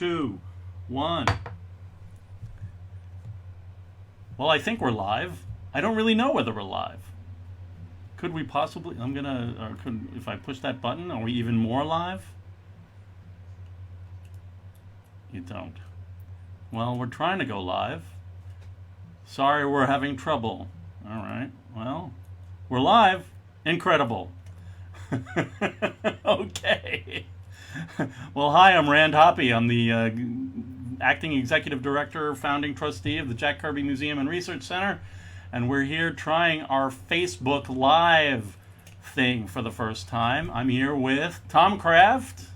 2, 1. Well, I think we're live. I don't really know whether we're live. Could we possibly, if I push that button, are we even more live? You don't. Well, we're trying to go live. Sorry, we're having trouble. All right, well, we're live. Incredible. Okay. Well, hi, I'm Rand Hoppe. I'm the acting executive director, founding trustee of the Jack Kirby Museum and Research Center, and we're here trying our Facebook Live thing for the first time. I'm here with Tom Kraft.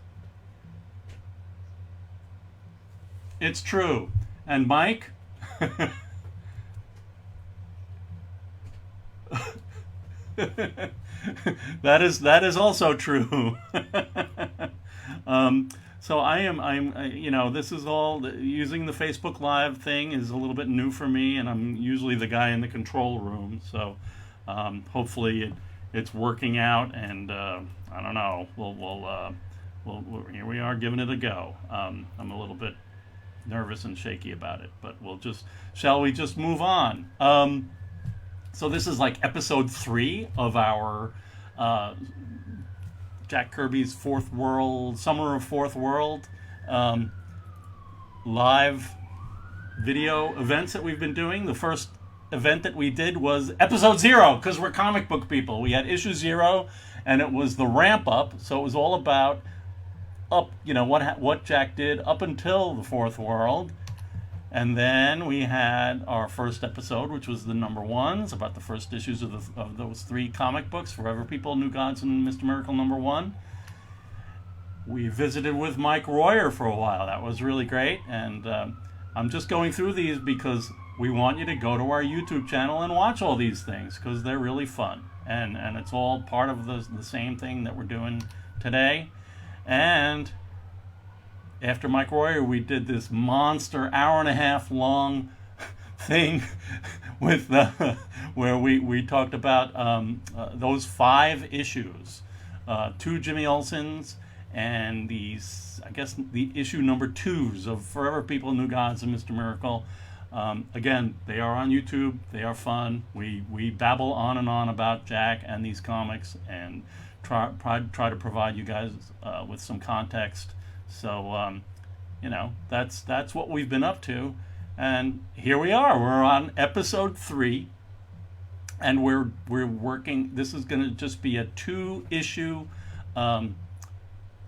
It's true. And Mike. That is also true. So this is all, using the Facebook Live thing is a little bit new for me, and I'm usually the guy in the control room. So hopefully it's working out, and I don't know. Here we are giving it a go. I'm a little bit nervous and shaky about it, but shall we just move on? So this is like episode 3 of our Jack Kirby's Summer of Fourth World live video events that we've been doing. The first event that we did was episode 0, because we're comic book people. We had issue 0, and it was the ramp up. So it was all about what Jack did up until the Fourth World. And then we had our first episode, which was the number 1s, about the first issues of those 3 comic books, Forever People, New Gods, and Mr. Miracle number 1. We visited with Mike Royer for a while. That was really great. And I'm just going through these because we want you to go to our YouTube channel and watch all these things, because they're really fun. And it's all part of the same thing that we're doing today. And after Mike Royer, we did this monster hour-and-a-half long thing with where we talked about those 5 issues, 2 Jimmy Olsen's, and these, I guess, the issue number 2s of Forever People, New Gods, and Mr. Miracle. Again, they are on YouTube. They are fun. We babble on and on about Jack and these comics, and try to provide you guys with some context. So, that's what we've been up to. And here we are. We're on episode 3. And we're working. This is going to just be a 2-issue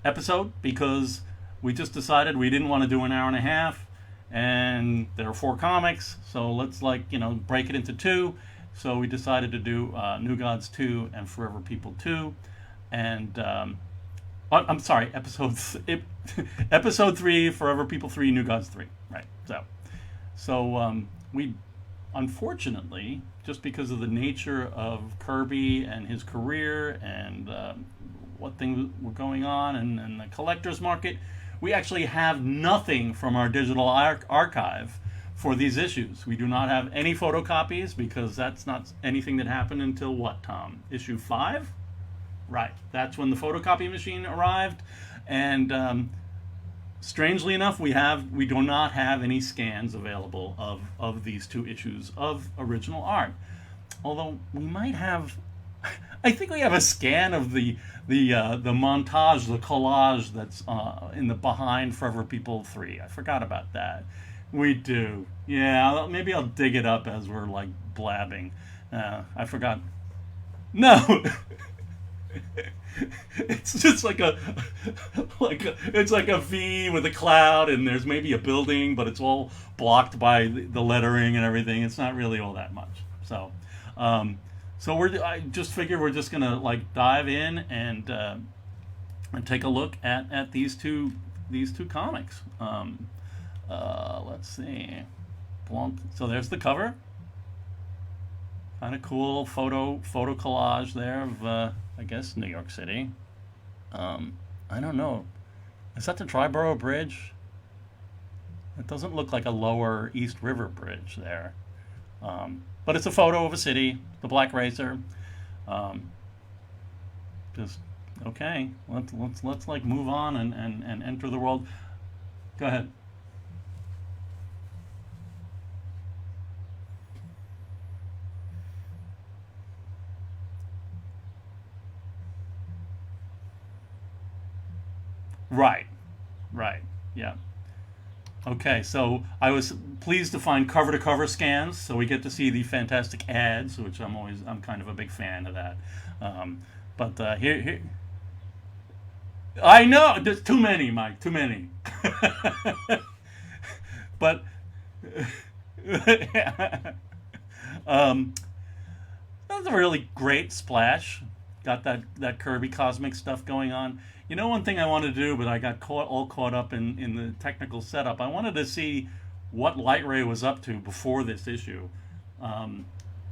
episode, because we just decided we didn't want to do an hour and a half. And there are 4 comics. So let's break it into 2. So we decided to do New Gods 2 and Forever People 2. And I'm sorry, episode 3, Forever People 3, New Gods 3. Right. So we, unfortunately, just because of the nature of Kirby and his career and what things were going on and the collector's market, we actually have nothing from our digital archive for these issues. We do not have any photocopies, because that's not anything that happened until what, Tom? Issue 5? Right, that's when the photocopy machine arrived, and strangely enough, we do not have any scans available of these 2 issues of original art. Although we might have, I think we have a scan of the montage, the collage that's in the behind Forever People 3. I forgot about that. We do, yeah. Maybe I'll dig it up as we're blabbing. I forgot. No. It's just it's like a V with a cloud, and there's maybe a building, but it's all blocked by the lettering and everything. It's not really all that much. So I just figured we're just gonna dive in and take a look at these two comics. Let's see. So there's the cover. Kind of cool photo collage there of I guess New York City. I don't know. Is that the Triborough Bridge? It doesn't look like a lower East River Bridge there. But it's a photo of a city, the Black Racer. Just okay. Let's move on and enter the world. Go ahead. Right. Right. Yeah. Okay, so I was pleased to find cover to cover scans, so we get to see the fantastic ads, which I'm kind of a big fan of that. Um, but here, I know there's too many, Mike, too many. But um, that was a really great splash. Got that Kirby cosmic stuff going on. You know, one thing I wanted to do, but I got all caught up in the technical setup. I wanted to see what Light Ray was up to before this issue, um,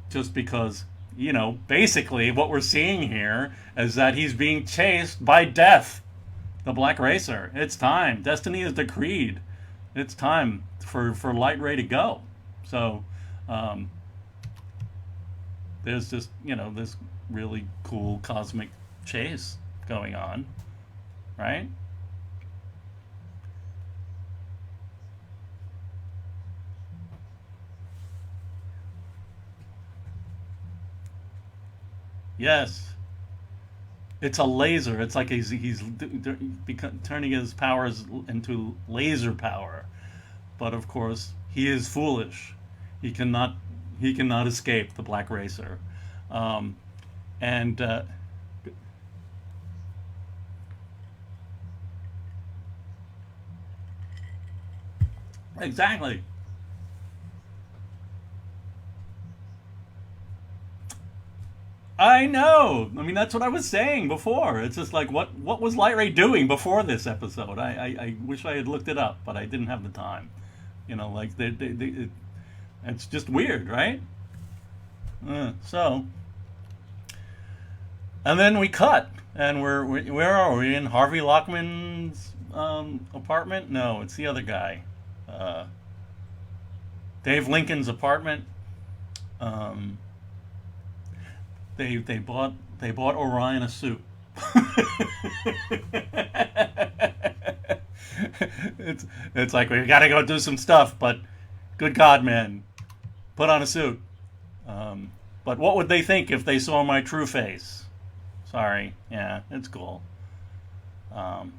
just because, basically what we're seeing here is that he's being chased by Death, the Black Racer. It's time. Destiny is decreed. It's time for Light Ray to go. So um, there's just this really cool cosmic chase going on, right? Yes, it's a laser. It's like he's turning his powers into laser power. But of course, he is foolish. He cannot he cannot escape the Black Racer. Um, and exactly. I know. I mean, that's what I was saying before. It's just like, what was Light Ray doing before this episode? I wish I had looked it up, but I didn't have the time. Like it's just weird, right? So, and then we cut, and where are we, in Harvey Lockman's apartment? No, it's the other guy, uh, Dave Lincoln's apartment. Um, they bought Orion a suit. It's like, we gotta go do some stuff, but good God, man, put on a suit. But what would they think if they saw my true face? Sorry, yeah, it's cool. Um,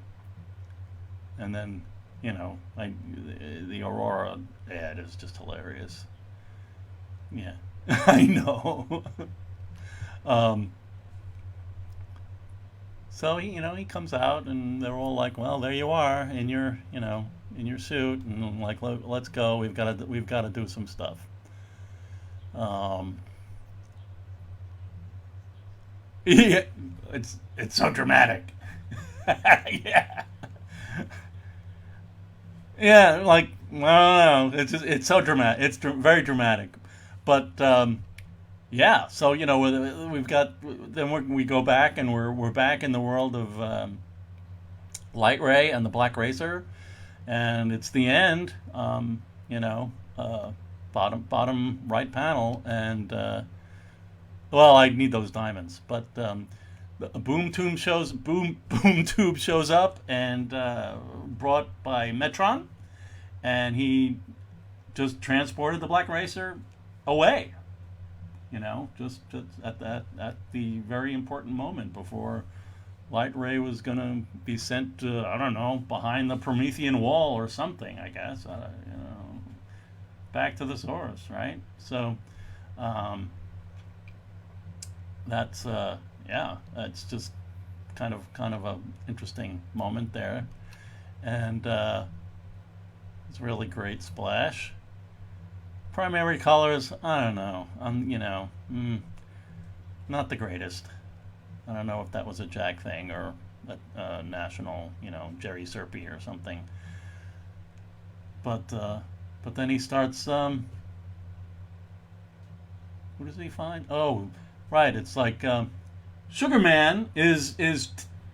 and then the Aurora ad is just hilarious. Yeah, I know. um, So he comes out, and they're all like, "Well, there you are in your suit," and I'm like, Let's go. We've got to do some stuff." Um, yeah, it's so dramatic. Yeah, yeah. Like, I don't know. It's so dramatic. It's very dramatic, but yeah. So we've got then we go back, and we're back in the world of Light Ray and the Black Racer, and it's the end. Bottom right panel, and well, I need those diamonds, but Boom Tube shows up, and brought by Metron, and he just transported the Black Racer away. Just at the very important moment before Light Ray was gonna be sent to, I don't know, behind the Promethean wall or something. I guess back to the source, right? So that's yeah, that's just kind of a interesting moment there, and it's a really great splash. Primary colors, I don't know. Not the greatest. I don't know if that was a Jack thing or a national, Jerry Serpy or something. But then he starts. Who does he find? Oh, right. It's like Sugar Man is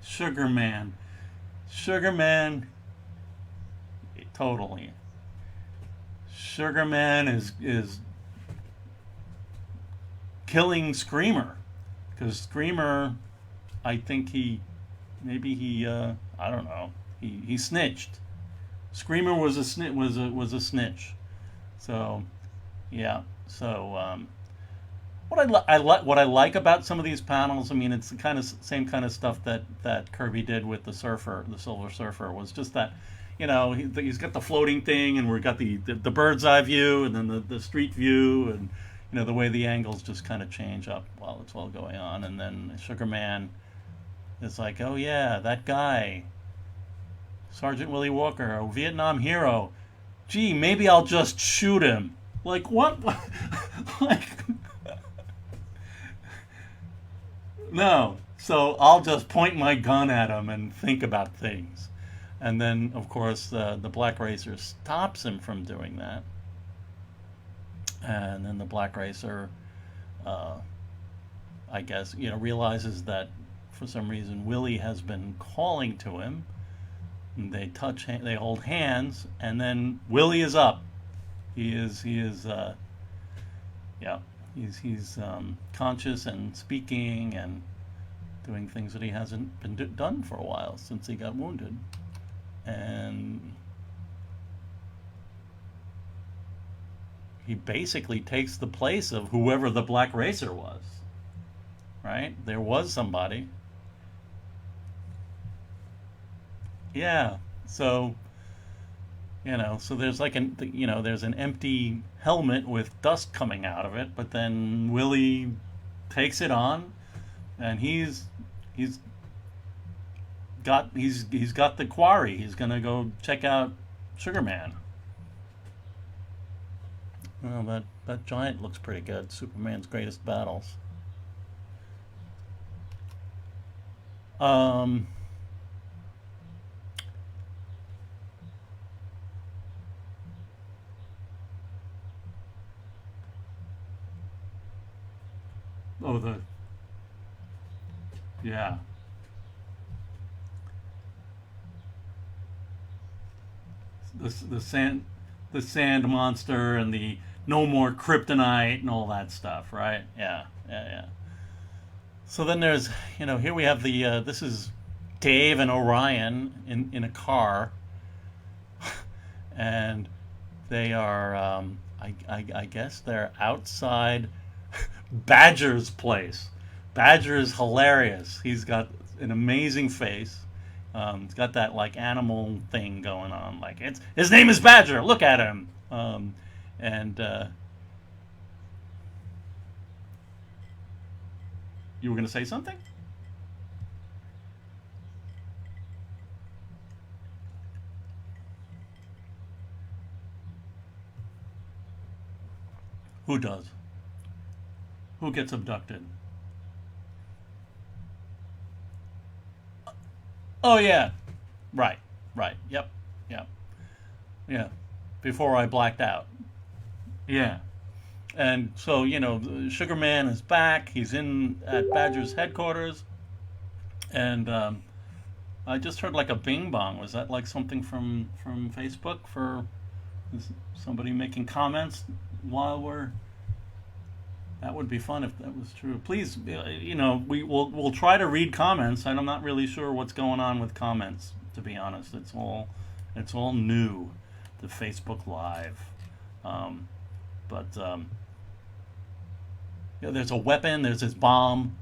Sugar Man. Sugar Man, totally. Sugar Man is killing Screamer, because Screamer, I think he maybe he I don't know, he snitched, Screamer was a snitch. So yeah. So what I like about some of these panels, I mean, it's the kind of same kind of stuff that Kirby did with the Surfer, the Silver Surfer, was just that, he's got the floating thing, and we've got the bird's eye view, and then the street view, and the way the angles just kind of change up while it's all going on, and then Sugar Man is like, oh yeah, that guy, Sergeant Willie Walker, a Vietnam hero. Gee, maybe I'll just shoot him. Like what? Like. No, so I'll just point my gun at him and think about things. And then, of course, the Black Racer stops him from doing that. And then the Black Racer, I guess, realizes that for some reason Willie has been calling to him. And they hold hands, and then Willie is up. He's conscious and speaking and doing things that he hasn't been done for a while since he got wounded. And he basically takes the place of whoever the Black Racer was. Right? There was somebody. Yeah. So so there's there's an empty helmet with dust coming out of it, but then Willie takes it on, and he's got the quarry. He's gonna go check out Sugar Man. Well, that giant looks pretty good. Superman's Greatest Battles. Oh, yeah. The sand monster and the no more kryptonite and all that stuff, right? Yeah. So then there's, here we have this is Dave and Orion in a car, and they are, I guess they're outside Badger's place. Badger is hilarious. He's got an amazing face. He's got that like animal thing going on. Like his name is Badger. Look at him. And you were going to say something? Who does? Who gets abducted? Oh yeah, right. Yep. Yeah. Before I blacked out. Yeah. And so Sugar Man is back. He's at Badger's headquarters, and I just heard like a bing bong. Was that like something from Facebook for somebody making comments while we're? That would be fun if that was true. Please, we'll try to read comments. I'm not really sure what's going on with comments, to be honest. It's all new to Facebook Live. There's a weapon. There's this bomb,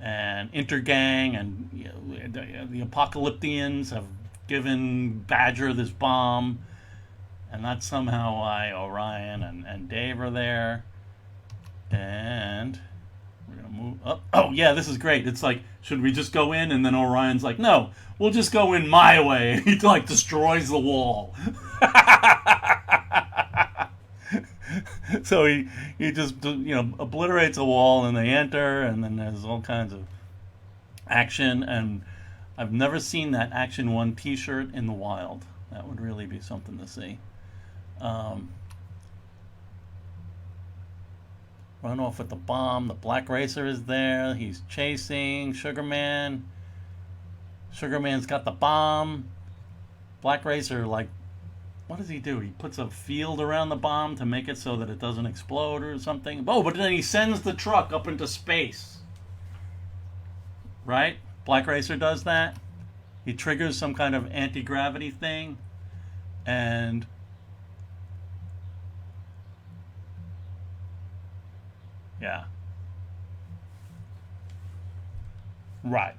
and Intergang and the Apocalyptians have given Badger this bomb, and that's somehow why Orion and Dave are there. And we're going to move up. Oh, yeah, this is great. It's like, should we just go in? And then Orion's like, no, we'll just go in my way. He, like, destroys the wall. So he just, obliterates the wall, and they enter, and then there's all kinds of action. And I've never seen that Action 1 t-shirt in the wild. That would really be something to see. Run off with the bomb. The Black Racer is there. He's chasing Sugar Man. Sugar Man's got the bomb. Black Racer, like, what does he do? He puts a field around the bomb to make it so that it doesn't explode or something. Oh, but then he sends the truck up into space. Right? Black Racer does that. He triggers some kind of anti-gravity thing. And yeah, right.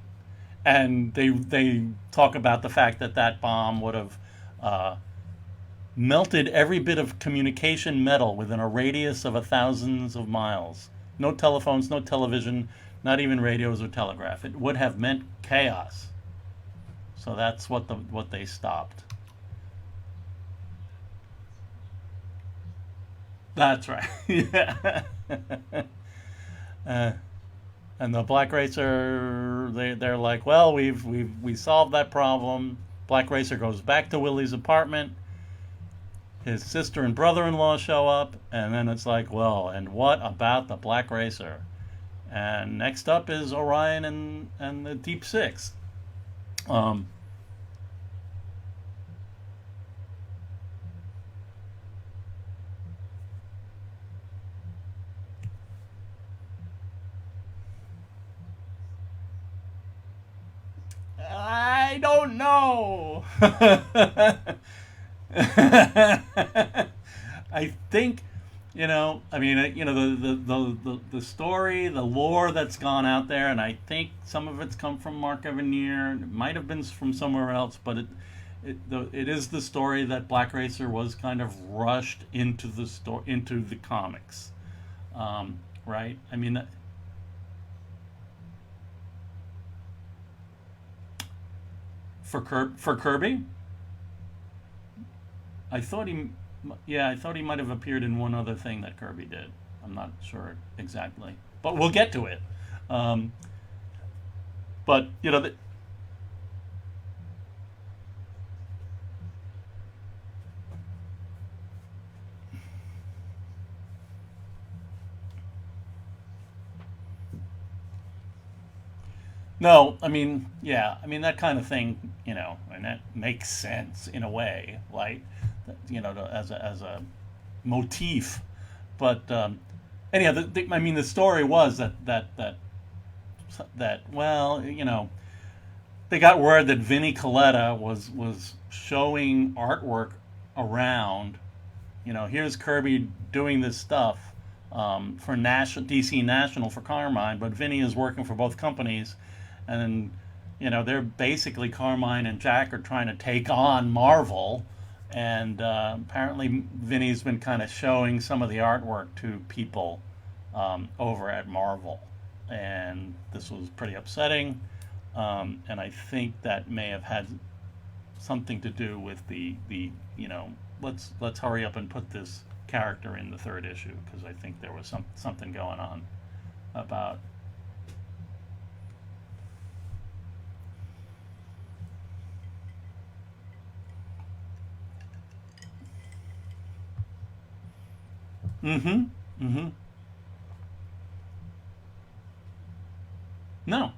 And they talk about the fact that that bomb would have uh, melted every bit of communication metal within a radius of thousands of miles. No telephones, no television, not even radios or telegraph. It would have meant chaos. So that's what they stopped. That's right. Yeah. Uh, and the Black Racer, they're like, well, we solved that problem. Black Racer goes back to Willie's apartment. His sister and brother-in-law show up, and then it's like, well, and what about the Black Racer? And next up is Orion and the Deep Six. Um, I don't know. I think, I mean, the story, the lore that's gone out there, and I think some of it's come from Mark Evanier. It might have been from somewhere else, but it is the story that Black Racer was kind of rushed into the comics, right? I mean, for Kirby, I thought he, yeah, I thought he might have appeared in one other thing that Kirby did. I'm not sure exactly, but we'll get to it. Um, but no, I mean, yeah, I mean that kind of thing, and that makes sense in a way, right? As a motif. But anyhow, I mean, the story was that well, they got word that Vinnie Coletta was showing artwork around. Here's Kirby doing this stuff for DC National for Carmine, but Vinnie is working for both companies, and they're basically Carmine and Jack are trying to take on Marvel, and apparently Vinny's been kind of showing some of the artwork to people over at Marvel, and this was pretty upsetting, and I think that may have had something to do with the let's hurry up and put this character in the third issue because I think there was something going on about. Mm-hmm. Mm-hmm. No,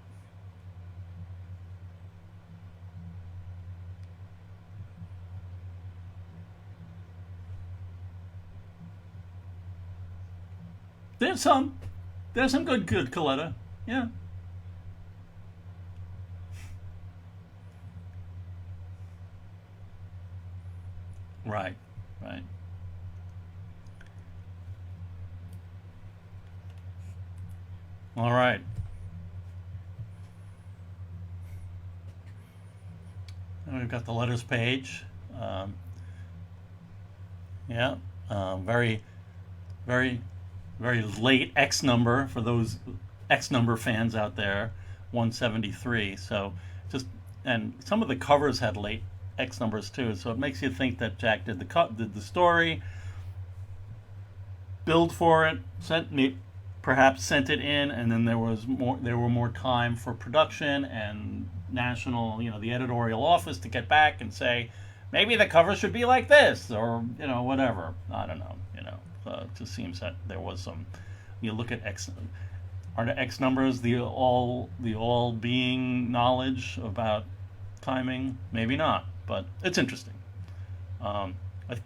there's some. There's some good Coletta. Yeah. Right. Right. All right. And we've got the letters page. Um, yeah. Very, very, very late X number for those X number fans out there. 173. So just and some of the covers had late X numbers too. So it makes you think that Jack did the story, billed for it, perhaps sent it in, and then there were more time for production and national, the editorial office to get back and say maybe the cover should be like this or whatever. I don't know. It just seems that there was some. You look at X. Are the X numbers the all being knowledge about timing? Maybe not, but it's interesting. Um, I,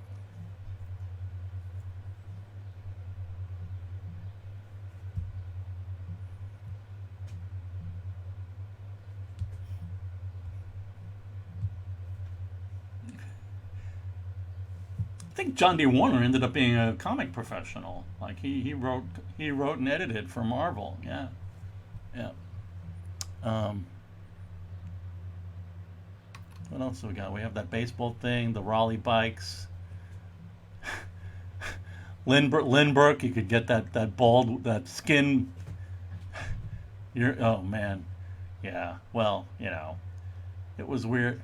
think John D. Warner ended up being a comic professional. Like he wrote and edited for Marvel. Yeah, yeah. Um, what else do we got? We have that baseball thing, the Raleigh bikes. Lindbergh, you could get that bald, that skin. Oh man, yeah. Well, it was weird.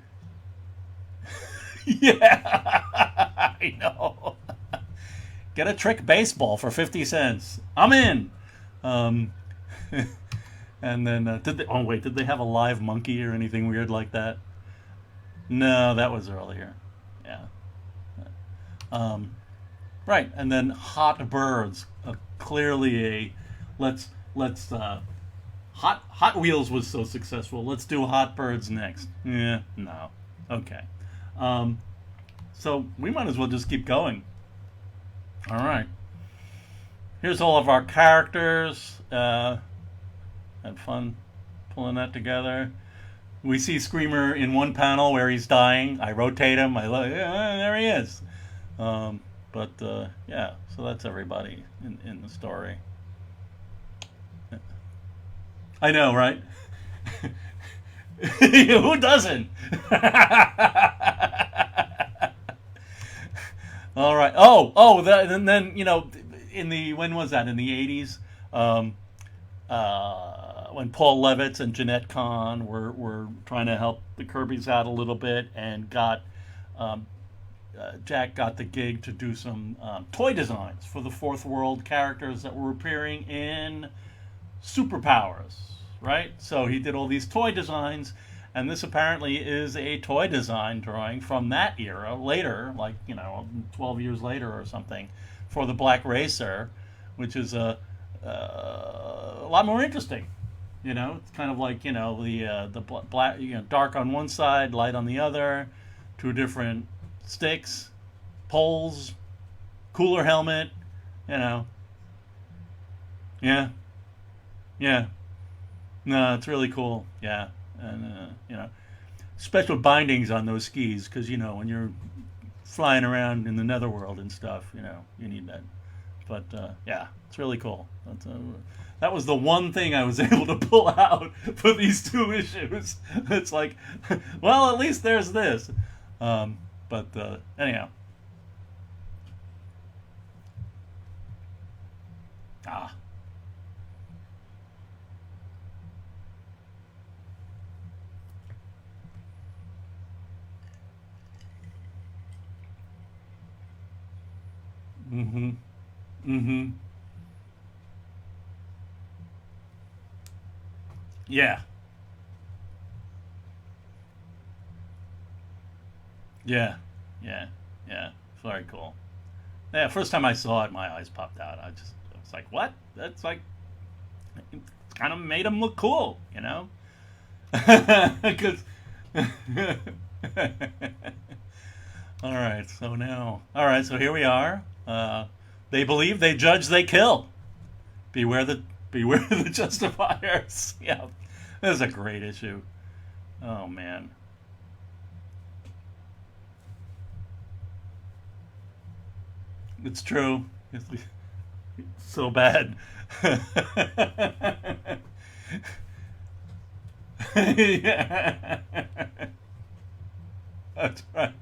Yeah, I know. Get a trick baseball for 50 cents. I'm in. Um, and then did they? Oh wait, did they have a live monkey or anything weird like that? No, that was earlier. Yeah. Um, right, and then Hot Birds, clearly a let's Hot Wheels was so successful. Let's do Hot Birds next. Yeah, no, okay. Um, so we might as well just keep going. All right. Here's all of our characters. Had fun pulling that together. We see Screamer in one panel where he's dying. I rotate him. I look. Yeah, there he is. Um, but yeah, so that's everybody in the story. I know, right? Who doesn't? All right. And then in the when was that? In the 80s, um, when Paul Levitz and Jeanette Kahn were trying to help the Kirbys out a little bit, and um, Jack got the gig to do some toy designs for the Fourth World characters that were appearing in Superpowers, right? So he did all these toy designs, and this apparently is a toy design drawing from that era, later, like 12 years later or something, for the Black Racer, which is a lot more interesting. It's kind of like the black, dark on one side, light on the other, two different sticks, poles, cooler helmet. Yeah, yeah. No, it's really cool. Yeah, and special bindings on those skis because when you're flying around in the netherworld and stuff, you need that. But yeah, it's really cool. That was the one thing I was able to pull out for these two issues. It's like, well, at least there's this. But anyhow. Ah. Mm-hmm. Mm-hmm. Yeah. Yeah. Yeah. Yeah. Very cool. Yeah, first time I saw it, my eyes popped out. I was like, what? That's like, it kind of made him look cool, Because, all right, so here we are. They believe, they judge, they kill. Beware the beware the justifiers. Yeah, this is a great issue. Oh man, it's true. It's so bad. Yeah, that's right.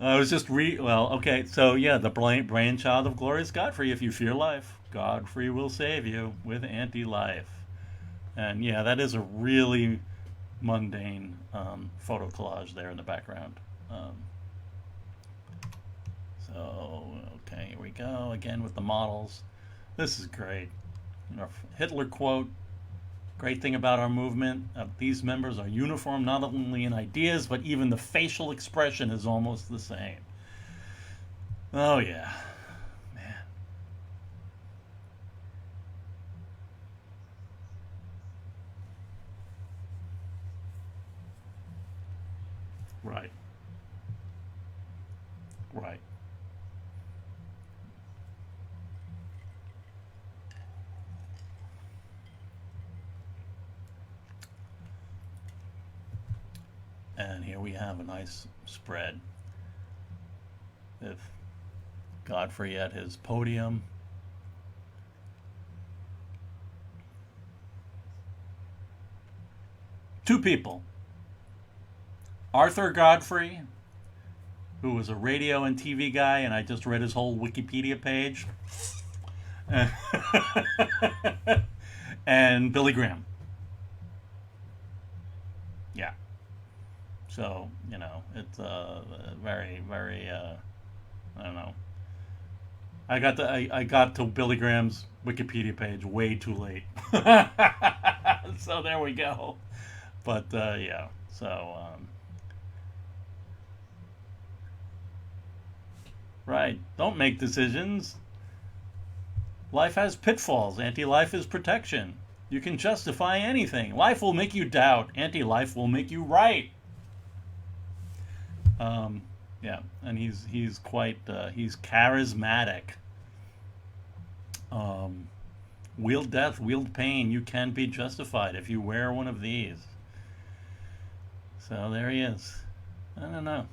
I was just well, okay, so yeah, the brainchild of Glorious Godfrey. If you fear life, Godfrey will save you with anti-life. And yeah, that is a really mundane photo collage there in the background. Um, so okay, here we go again with the models. This is great. Hitler quote. Great thing about our movement, these members are uniform not only in ideas, but even the facial expression is almost the same. Oh, yeah. Man. Right. Right. And here we have a nice spread. with Godfrey at his podium. Two people. Arthur Godfrey, who was a radio and TV guy, and I just read his whole Wikipedia page. And Billy Graham. Yeah. So, it's very, very, I don't know. I got to Billy Graham's Wikipedia page way too late. So there we go. But, yeah. So, right. Don't make decisions. Life has pitfalls. Anti-life is protection. You can justify anything. Life will make you doubt. Anti-life will make you right. Yeah, and he's quite he's charismatic. Wield death, wield pain. You can be justified if you wear one of these. So there he is. I don't know.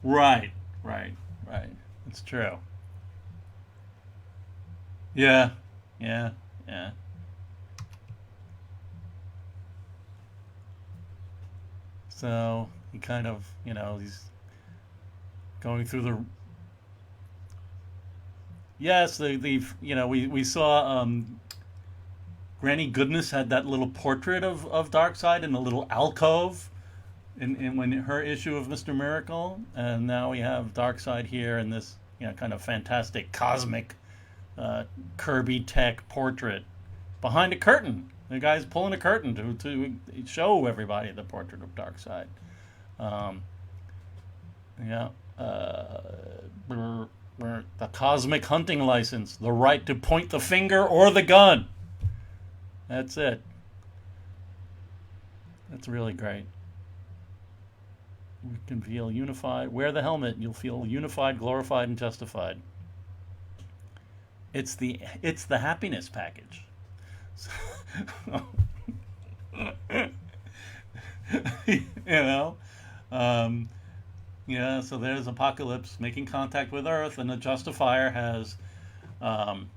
Right, right, right. It's true. Yeah, yeah, yeah. So he kind of, he's going through the. Yes, we saw Granny Goodness had that little portrait of Darkseid in a little alcove in when her issue of Mr. Miracle, and now we have Darkseid here in this kind of fantastic cosmic Kirby tech portrait behind a curtain. The guy's pulling a curtain to show everybody the portrait of Darkseid. Um, yeah. The cosmic hunting license, the right to point the finger or the gun. That's it. That's really great. We can feel unified. Wear the helmet. You'll feel unified, glorified, and justified. It's the happiness package. you know, um, yeah. So there's Apocalypse making contact with Earth, and the Justifier um,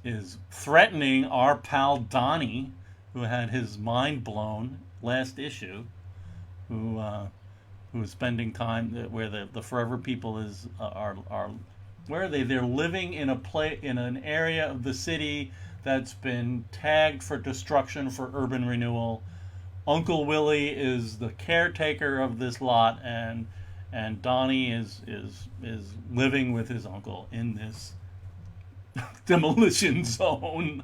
is threatening our pal Donnie, who had his mind blown last issue, who is spending time where the Forever People are where are they? They're living in in an area of the city that's been tagged for destruction for urban renewal. Uncle Willie is the caretaker of this lot, and Donnie is living with his uncle in this demolition zone.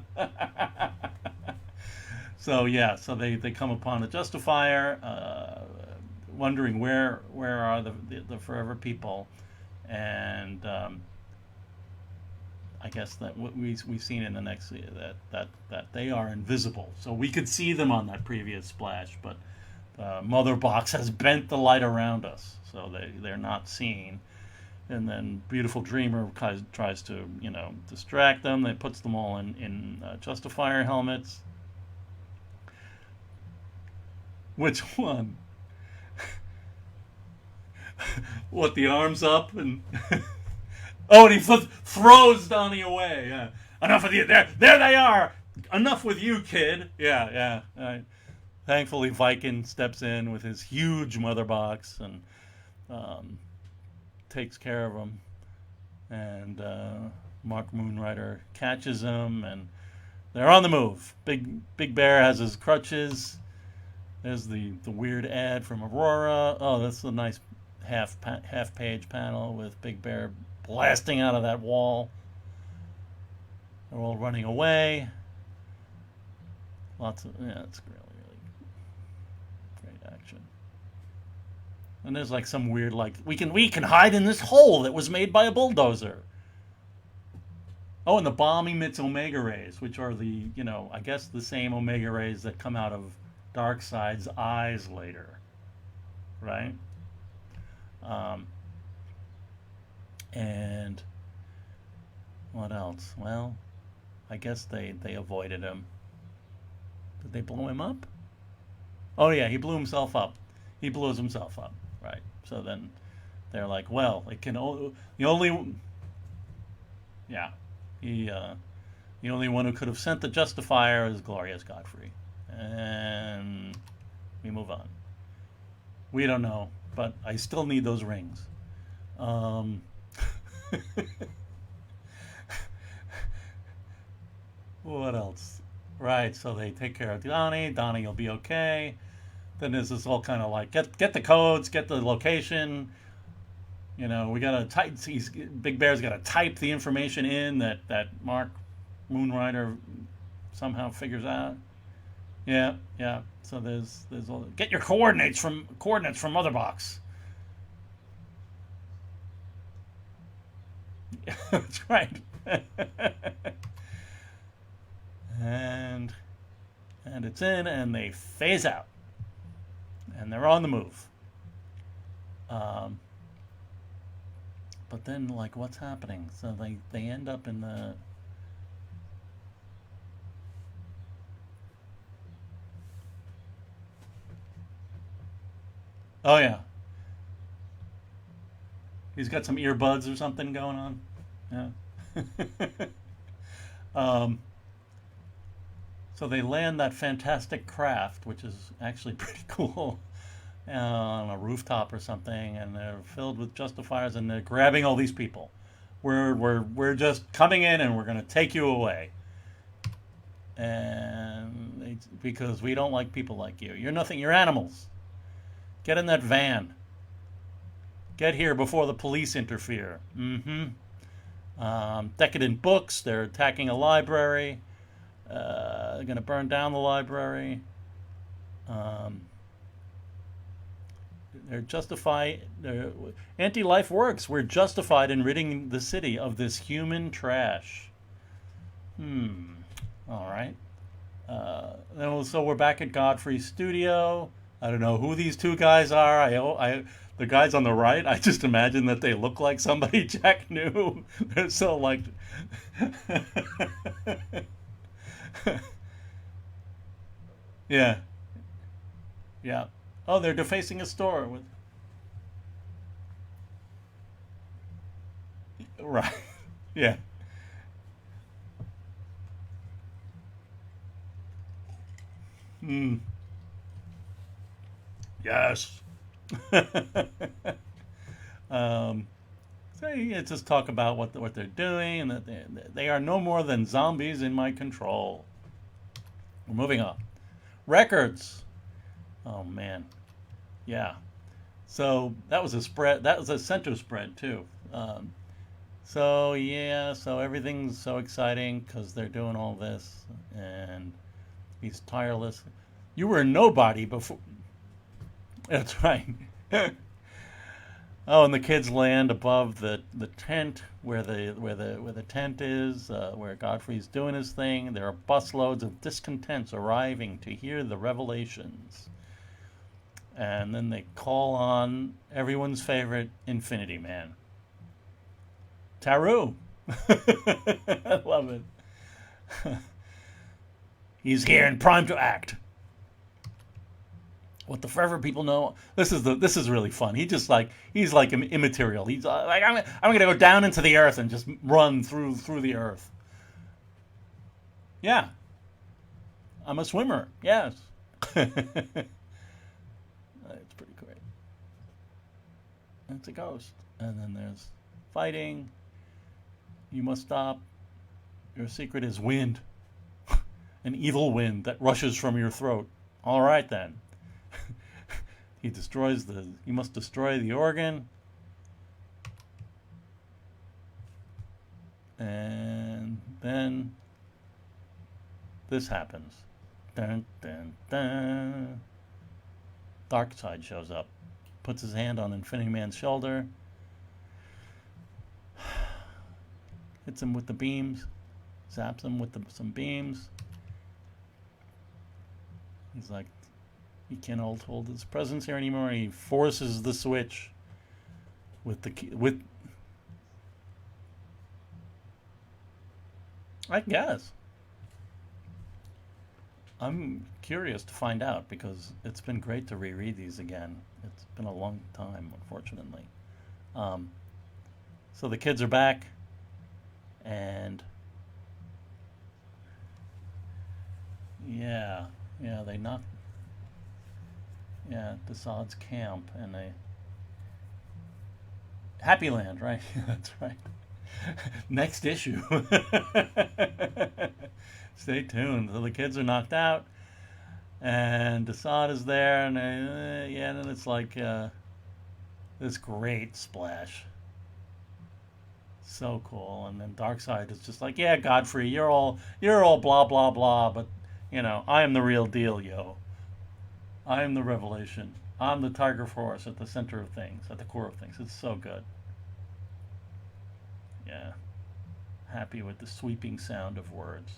So yeah, so they come upon a Justifier, wondering where are the Forever People, and I guess that what we've seen in the next that they are invisible, so we could see them on that previous splash, but Mother Box has bent the light around us, so they're not seen. And then Beautiful Dreamer tries to distract them. They puts them all in Justifier helmets. Which one? What, the arms up and oh, and he throws Donnie away. Yeah. Enough with you. There they are. Enough with you, kid. Yeah, yeah. Thankfully, Viking steps in with his huge mother box and takes care of him. And Mark Moonrider catches him, and they're on the move. Big Bear has his crutches. There's the weird ad from Aurora. Oh, that's a nice half page panel with Big Bear blasting out of that wall. They're all running away. It's really great action. And there's like some weird we can hide in this hole that was made by a bulldozer. Oh, and the bomb emits omega rays, which are I guess the same omega rays that come out of Darkseid's eyes later, right? And what else? Well, I guess they avoided him. Did they blow him up? Oh yeah, he blew himself up. He blows himself up, right? So then they're like, well, it can the only yeah, he the only one who could have sent the Justifier is Glorious Godfrey, and we move on. We don't know, but I still need those rings. Um, what else? Right, so they take care of Donnie. Donnie will be okay. Then there's this all kind of like get the codes, get the location. You know, we gotta type. Big Bear's gotta type the information in that Mark Moonrider somehow figures out. Yeah, yeah. So there's all, get your coordinates from Motherbox. That's right. and and it's in, and they phase out, and they're on the move. Um, but then, like, what's happening? So they end up in the. Oh yeah, he's got some earbuds or something going on. Yeah. um, so they land that fantastic craft, which is actually pretty cool, on a rooftop or something, and they're filled with justifiers, and they're grabbing all these people. We're just coming in, and we're gonna take you away, and because we don't like people like you. You're nothing. You're animals. Get in that van. Get here before the police interfere. Decadent books. They're attacking a library. They're going to burn down the library. Um, they're justified. Anti-life works. We're justified in ridding the city of this human trash. All right. So we're back at Godfrey's studio. I don't know who these two guys are. The guys on the right, I just imagine that they look like somebody Jack knew. They're so like. Yeah, yeah. Oh, they're defacing a store with. Right. Yeah. Hmm. Yes. um, so yeah, just talk about what they're doing, and that they are no more than zombies in my control. We're moving on. Records. Oh man. Yeah. So that was a spread. That was a center spread too. So yeah. So everything's so exciting because they're doing all this, and he's tireless. You were a nobody before. That's right. Oh, and the kids land above the tent where the tent is, where Godfrey's doing his thing. There are busloads of discontents arriving to hear the revelations, and then they call on everyone's favorite Infinity Man, Taru. I love it. He's here and primed to act. What the forever people know. This is really fun. He's like immaterial. He's like I'm gonna go down into the earth and just run through the earth. Yeah, I'm a swimmer. Yes, it's pretty great. It's a ghost, and then there's fighting. You must stop. Your secret is wind, an evil wind that rushes from your throat. All right then. He must destroy the organ. And then this happens. Dun, dun, dun. Darkseid shows up, puts his hand on Infinity Man's shoulder, hits him with the beams, zaps him with some beams. He's like, he can't hold his presence here anymore. He forces the switch with the key, with. I guess. I'm curious to find out because it's been great to reread these again. It's been a long time, unfortunately. Um, so the kids are back, and yeah, yeah, they knocked, yeah, Desaad's camp, and they Happy Land, right? That's right. Next issue. Stay tuned. So the kids are knocked out, and Desaad is there, and yeah, and then it's like this great splash. So cool. And then Darkseid is just like, yeah, Godfrey, you're all blah blah blah, but I am the real deal, yo. I am the revelation. I'm the Tiger Force at the center of things, at the core of things. It's so good. Yeah. Happy with the sweeping sound of words.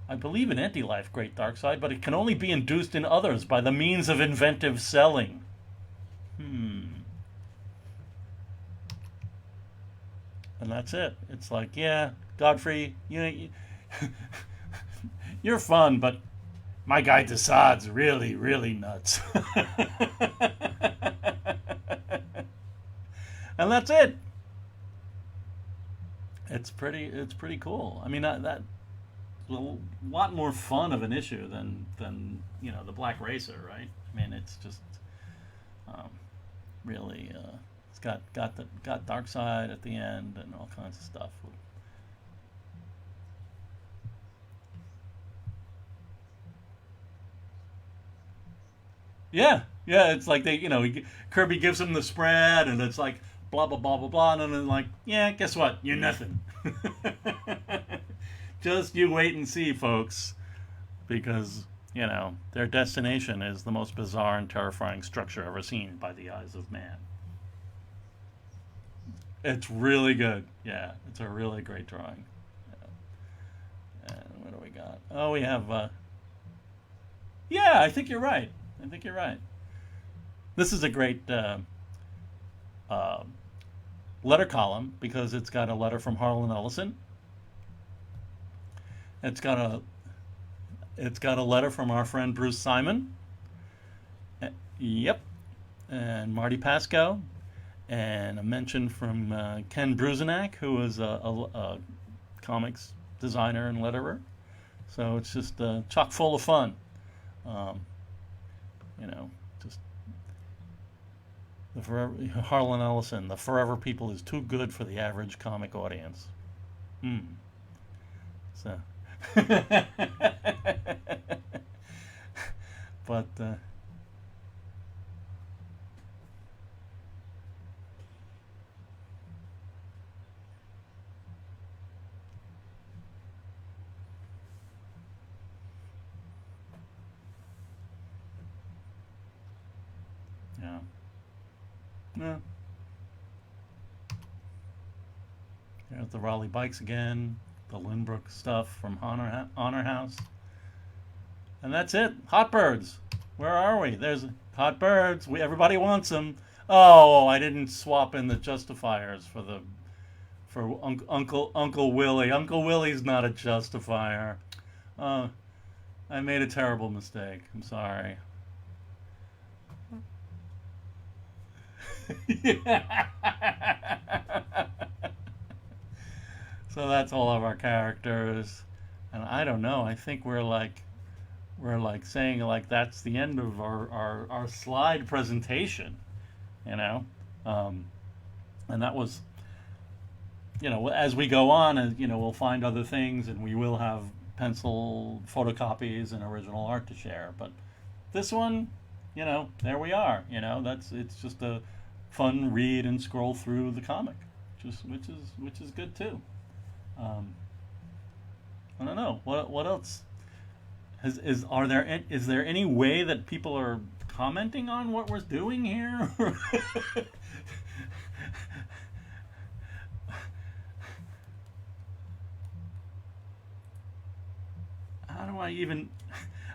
I believe in anti-life, great Darkseid, but it can only be induced in others by the means of inventive selling. And that's it. It's like, yeah, Godfrey, you're fun, but my guy Desaad's really, really nuts. And that's it. It's pretty cool. I mean, that's a lot more fun of an issue than the Black Racer, right? I mean, it's just um, really it's got Darkseid at the end and all kinds of stuff. Yeah, yeah. It's like Kirby gives him the spread, and it's like blah blah blah blah blah, and then like, yeah, guess what? You're nothing. Just you wait and see, folks, because their destination is the most bizarre and terrifying structure ever seen by the eyes of man. It's really good. Yeah, it's a really great drawing. And what do we got? Oh, we have. Yeah, I think you're right. I think you're right. This is a great uh, letter column because it's got a letter from Harlan Ellison. It's got a it's got a letter from our friend Bruce Simon. Yep, and Marty Pasco, and a mention from Ken Bruzenak, who is a comics designer and letterer. So it's just chock full of fun. Um, just the forever, Harlan Ellison. The Forever People is too good for the average comic audience. Hmm. So, but yeah, yeah. There's the Raleigh bikes again. The Lynbrook stuff from Honor House. And that's it. Hot birds. Where are we? There's hot birds. Everybody wants them. Oh, I didn't swap in the justifiers for Uncle Willie. Uncle Willie's not a justifier. Uh, I made a terrible mistake. I'm sorry. Yeah. So that's all of our characters, and I don't know. I think we're like saying like that's the end of our slide presentation, you know, um, and that was as we go on, and we'll find other things, and we will have pencil photocopies and original art to share. But this one, there we are. It's just a fun read and scroll through the comic, which is good too. Um, I don't know what else is there any way that people are commenting on what we're doing here? how do I even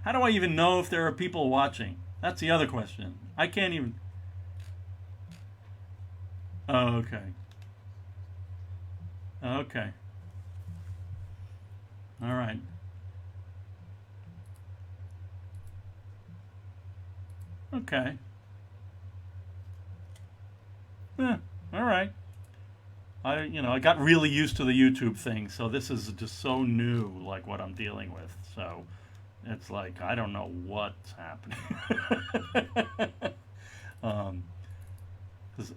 how do I even know if there are people watching? That's the other question. I can't even. Oh, okay. Okay. All right. Okay. Yeah. All right. I got really used to the YouTube thing, so this is just so new, like what I'm dealing with. So it's like I don't know what's happening. um, 'Cause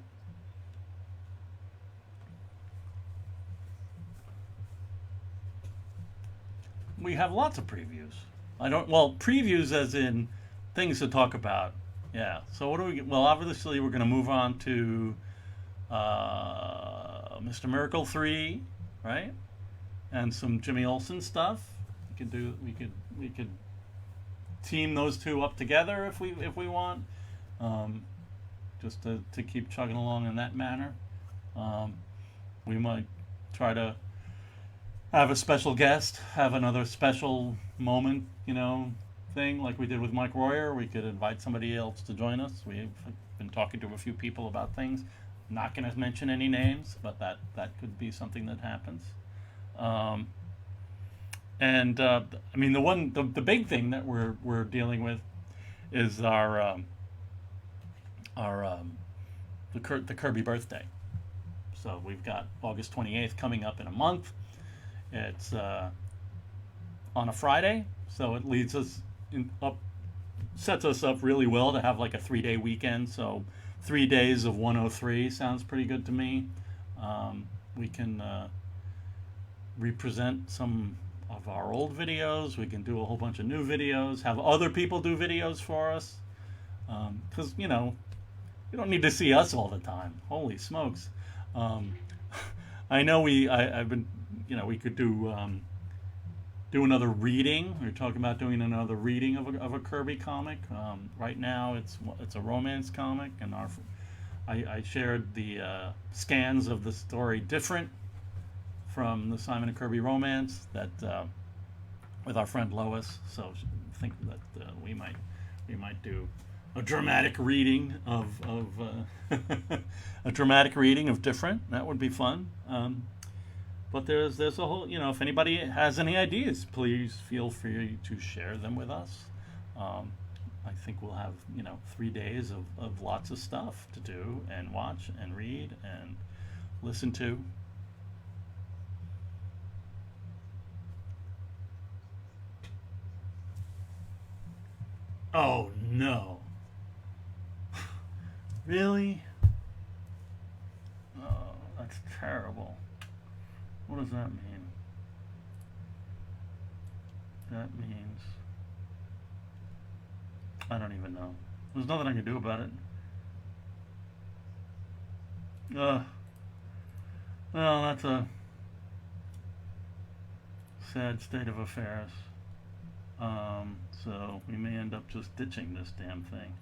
we have lots of previews. I don't. Well, previews as in things to talk about. Yeah. So what do we? Well, obviously we're going to move on to Mr. Miracle 3, right? And some Jimmy Olsen stuff. We could do. We could team those two up together if we want, um, just to keep chugging along in that manner. Um, we might try to have a special guest, have another special moment, thing like we did with Mike Royer. We could invite somebody else to join us. We've been talking to a few people about things. Not going to mention any names, but that could be something that happens. Um, and I mean, the big thing that we're dealing with is our the Kirby birthday. So we've got August 28th coming up in a month. It's on a Friday, so it leads us sets us up really well to have like a 3-day weekend. So 3 days of 103 sounds pretty good to me. We can represent some of our old videos. We can do a whole bunch of new videos. Have other people do videos for us, because you don't need to see us all the time. Holy smokes! Um, I know I've been, we could do another reading. We were talking about doing another reading of a Kirby comic. Right now, it's a romance comic, and I shared the scans of the story Different from the Simon and Kirby romance that with our friend Lois. So I think that we might do a dramatic reading of a dramatic reading of Different. That would be fun. But there's a whole, if anybody has any ideas, please feel free to share them with us. I think we'll have 3 days of lots of stuff to do and watch and read and listen to. Oh no. Really? Oh, that's terrible. What does that mean? That means I don't even know. There's nothing I can do about it. Well, that's a sad state of affairs. So we may end up just ditching this damn thing.